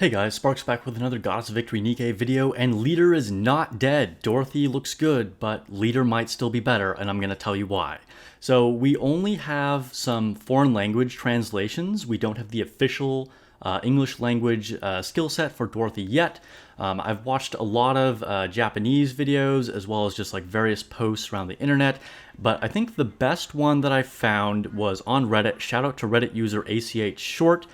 Hey guys, Sparks back with another Goddess of Victory Nikke video, and Leader is not dead. Dorothy looks good, but Leader might still be better, and I'm going to tell you why. So we only have some foreign language translations. We don't have the official English language skill set for Dorothy yet. I've watched a lot of Japanese videos as well as just like various posts around the internet, but I think the best one that I found was on Reddit. Shout out to Reddit user ACH Short.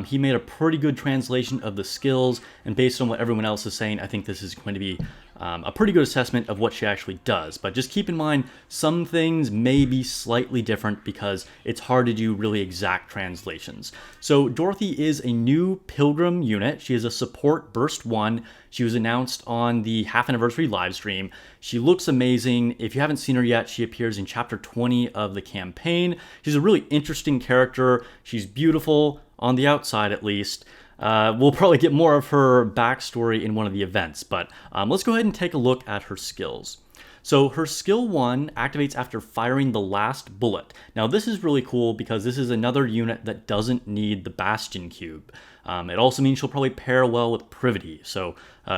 He made a pretty good translation of the skills, and based on what everyone else is saying, I think this is going to be a pretty good assessment of what she actually does. But just keep in mind, some things may be slightly different because it's hard to do really exact translations. So Dorothy is a new Pilgrim unit. She is a support Burst 1. She was announced on the half anniversary live stream. She looks amazing. If you haven't seen her yet, she appears in chapter 20 of the campaign. She's a really interesting character. She's beautiful. On the outside, at least. We'll probably get more of her backstory in one of the events, but let's go ahead and take a look at her skills. So her skill 1 activates after firing the last bullet. Now this is really cool because this is another unit that doesn't need the Bastion Cube. It also means she'll probably pair well with Privity, so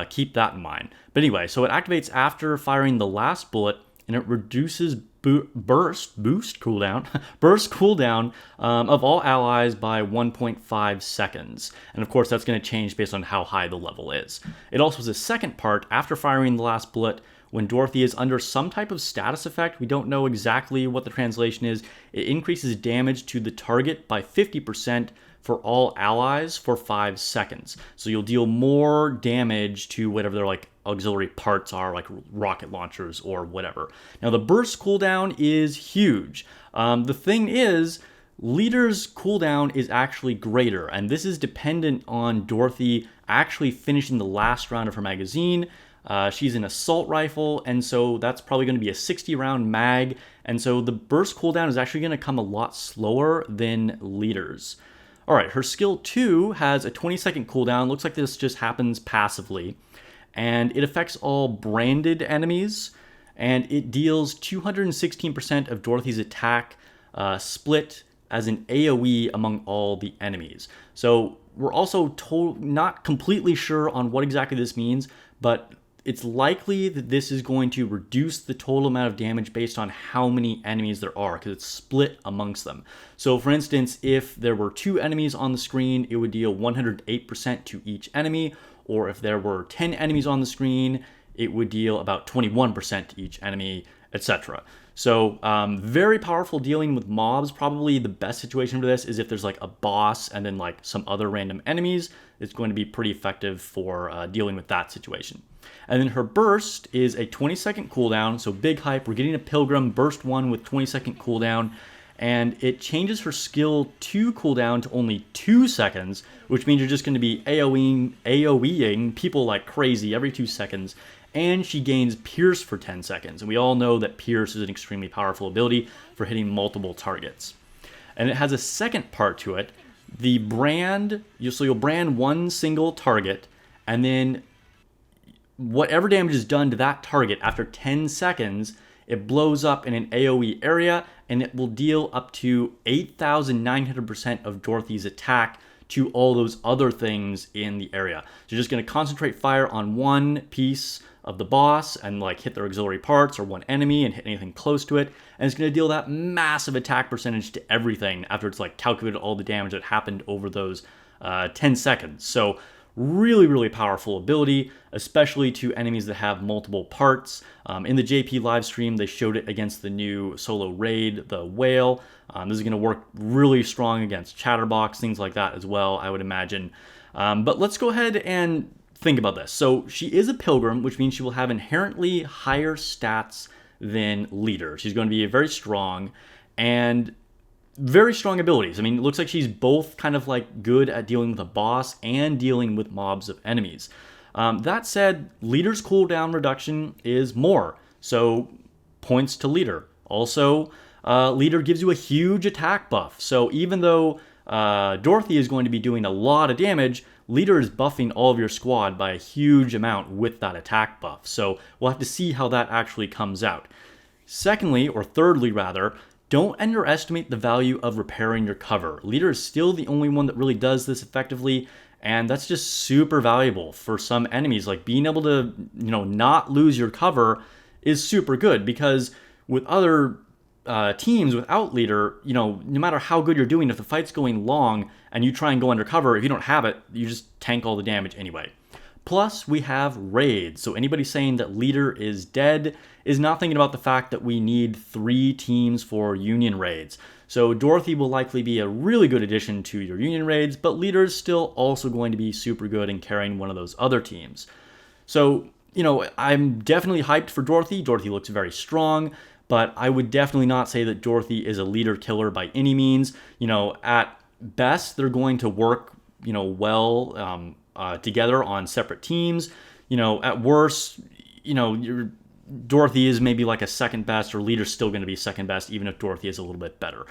keep that in mind. But anyway, so it activates after firing the last bullet, and it reduces burst cooldown of all allies by 1.5 seconds. And of course, that's going to change based on how high the level is. It also has a second part after firing the last bullet. When Dorothy is under some type of status effect, we don't know exactly what the translation is. It increases damage to the target by 50% for all allies for 5 seconds. So you'll deal more damage to whatever their like auxiliary parts are, like rocket launchers or whatever. Now the burst cooldown is huge. The thing is, Leader's cooldown is actually greater, and this is dependent on Dorothy actually finishing the last round of her magazine. She's an assault rifle, and so that's probably going to be a 60-round mag, and so the burst cooldown is actually going to come a lot slower than Leader's. Alright, her skill 2 has a 20-second cooldown. Looks like this just happens passively. And it affects all branded enemies. And it deals 216% of Dorothy's attack split as an AoE among all the enemies. So we're also not completely sure on what exactly this means, but it's likely that this is going to reduce the total amount of damage based on how many enemies there are, because it's split amongst them. So for instance, if there were 2 enemies on the screen, it would deal 108% to each enemy, or if there were 10 enemies on the screen, it would deal about 21% to each enemy, etc. So very powerful dealing with mobs. Probably the best situation for this is if there's like a boss and then like some other random enemies. It's going to be pretty effective for dealing with that situation. And then her burst is a 20-second cooldown, so big hype. We're getting a Pilgrim Burst 1 with 20-second cooldown, and it changes her skill 2 cooldown to only 2 seconds, which means you're just going to be AoEing people like crazy every 2 seconds, and she gains Pierce for 10 seconds. And we all know that Pierce is an extremely powerful ability for hitting multiple targets. And it has a second part to it. The brand, so you'll brand one single target, and then whatever damage is done to that target after 10 seconds, it blows up in an AoE area, and it will deal up to 8,900% of Dorothy's attack to all those other things in the area. So you're just going to concentrate fire on one piece of the boss and like hit their auxiliary parts or one enemy and hit anything close to it, and it's going to deal that massive attack percentage to everything after it's like calculated all the damage that happened over those 10 seconds. So really powerful ability, especially to enemies that have multiple parts. In the JP live stream, they showed it against the new solo raid, the Whale. This is going to work really strong against Chatterbox, things like that as well, I would imagine. But let's go ahead and think about this. So she is a Pilgrim, which means she will have inherently higher stats than Leader. She's going to be very strong, and very strong abilities. I mean, it looks like she's both kind of like good at dealing with a boss and dealing with mobs of enemies. That said, Leader's cooldown reduction is more, so points to Leader. Also, Leader gives you a huge attack buff, so even though Dorothy is going to be doing a lot of damage, Leader is buffing all of your squad by a huge amount with that attack buff, so we'll have to see how that actually comes out. Secondly, or thirdly rather, Don't underestimate the value of repairing your cover. Leader is still the only one that really does this effectively, And that's just super valuable for some enemies. Like being able to, not lose your cover is super good, because with other teams without leader, no matter how good you're doing, if the fight's going long and you try and go undercover, if you don't have it, you just tank all the damage anyway. Plus, we have raids. So anybody saying that leader is dead is not thinking about the fact that we need 3 teams for union raids. So Dorothy will likely be a really good addition to your union raids, but leader is still also going to be super good in carrying one of those other teams. So, I'm definitely hyped for Dorothy. Dorothy looks very strong, but I would definitely not say that Dorothy is a leader killer by any means. At best, they're going to work, well together on separate teams. At worst, Dorothy is maybe like a second best, or leader's still going to be second best, even if Dorothy is a little bit better.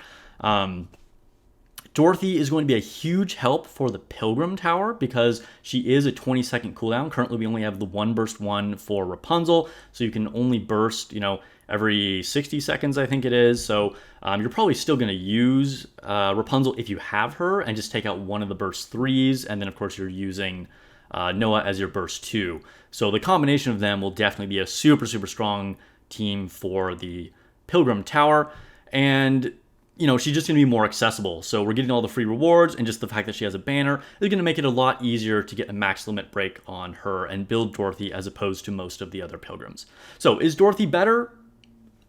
Dorothy is going to be a huge help for the Pilgrim Tower because she is a 20-second cooldown. Currently, we only have the 1 burst 1 for Rapunzel, so you can only burst, every 60 seconds, I think it is. So you're probably still going to use Rapunzel if you have her and just take out one of the burst 3s, and then, of course, you're using Noah as your burst 2. So the combination of them will definitely be a super, super strong team for the Pilgrim Tower. And she's just going to be more accessible. So we're getting all the free rewards, and just the fact that she has a banner is going to make it a lot easier to get a max limit break on her and build Dorothy as opposed to most of the other pilgrims. So is Dorothy better?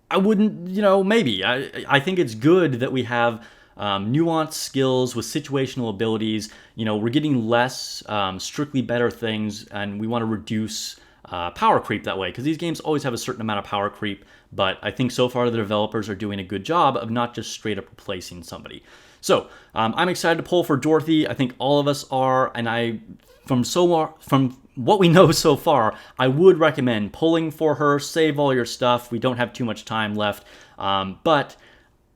I wouldn't, maybe. I think it's good that we have nuanced skills with situational abilities. We're getting less strictly better things, and we want to reduce power creep that way, because these games always have a certain amount of power creep, but I think so far the developers are doing a good job of not just straight up replacing somebody. So I'm excited to pull for Dorothy. I think all of us are, and from what we know so far, I would recommend pulling for her. Save all your stuff. We don't have too much time left, but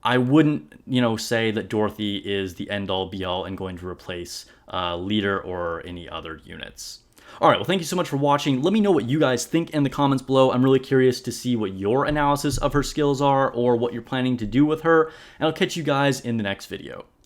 I wouldn't, say that Dorothy is the end-all, be-all and going to replace leader or any other units. All right, well, thank you so much for watching. Let me know what you guys think in the comments below. I'm really curious to see what your analysis of her skills are or what you're planning to do with her, and I'll catch you guys in the next video.